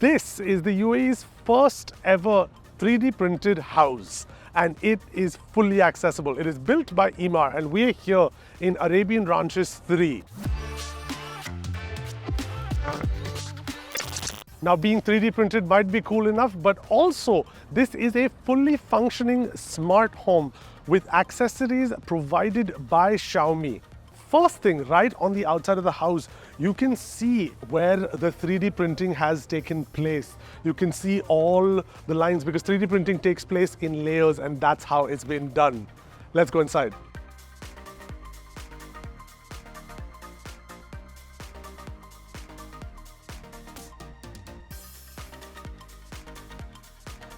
This is the UAE's first ever 3D printed house, and it is fully accessible. It is built by Emaar, and we're here in Arabian Ranches 3. Now, being 3D printed might be cool enough, but also this is a fully functioning smart home with accessories provided by Xiaomi. First thing, right on the outside of the house, you can see where the 3D printing has taken place. You can see all the lines because 3D printing takes place in layers, and that's how it's been done. Let's go inside.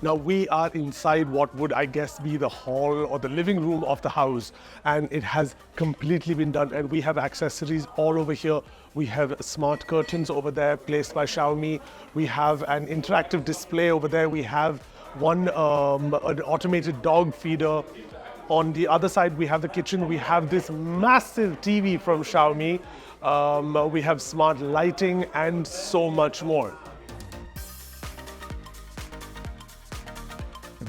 Now we are inside what would, I guess, be the hall or the living room of the house, and it has completely been done, and we have accessories all over here. We have smart curtains over there placed by Xiaomi. We have an interactive display over there. We have an automated dog feeder. On the other side, we have the kitchen. We have this massive TV from Xiaomi. We have smart lighting and so much more.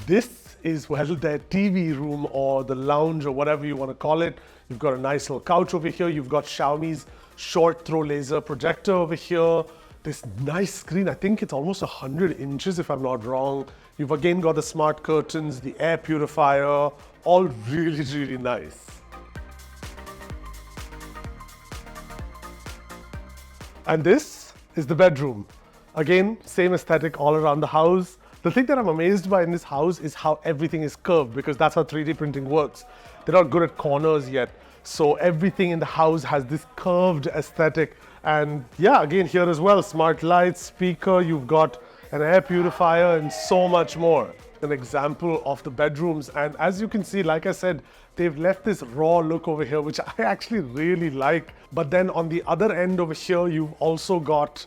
This is, well, their TV room or the lounge or whatever you want to call it. You've got a nice little couch over here. You've got Xiaomi's short throw laser projector over here. This nice screen, I think it's almost 100 inches if I'm not wrong. You've again got the smart curtains, the air purifier, all really, really nice. And this is the bedroom. Again, same aesthetic all around the house. The thing that I'm amazed by in this house is how everything is curved, because that's how 3D printing works. They're not good at corners yet. So everything in the house has this curved aesthetic. And yeah, again here as well, smart lights, speaker, you've got an air purifier and so much more. An example of the bedrooms. And as you can see, like I said, they've left this raw look over here, which I actually really like. But then on the other end over here, you've also got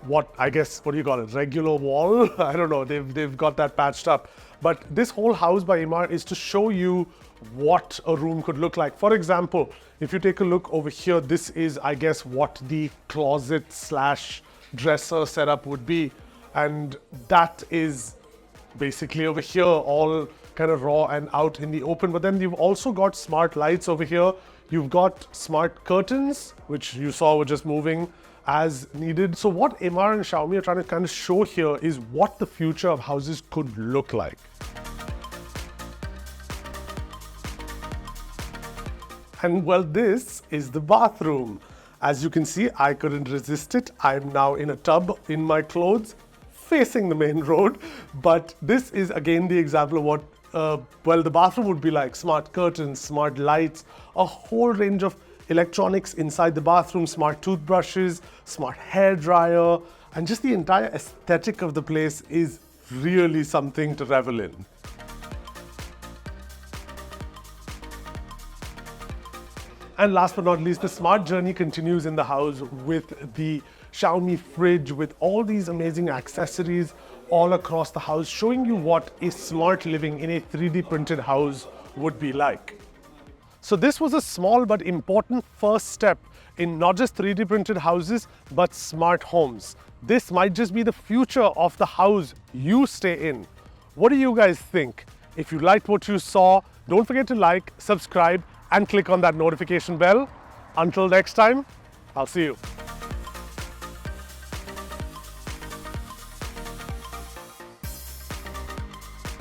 what do you call it? Regular wall? I don't know. They've got that patched up. But this whole house by Emaar is to show you what a room could look like. For example, if you take a look over here, this is, I guess, what the closet slash dresser setup would be. And that is basically over here, all kind of raw and out in the open. But then you've also got smart lights over here. You've got smart curtains, which you saw were just moving as needed. So what Emaar and Xiaomi are trying to kind of show here is what the future of houses could look like. And well, this is the bathroom. As you can see, I couldn't resist it. I'm now in a tub in my clothes facing the main road. But this is again the example of what the bathroom would be like. Smart curtains, smart lights, a whole range of electronics inside the bathroom, smart toothbrushes, smart hair dryer, and just the entire aesthetic of the place is really something to revel in. And last but not least, the smart journey continues in the house with the Xiaomi fridge, with all these amazing accessories all across the house, showing you what a smart living in a 3D printed house would be like. So this was a small but important first step in not just 3D printed houses, but smart homes. This might just be the future of the house you stay in. What do you guys think? If you liked what you saw, don't forget to like, subscribe, and click on that notification bell. Until next time, I'll see you.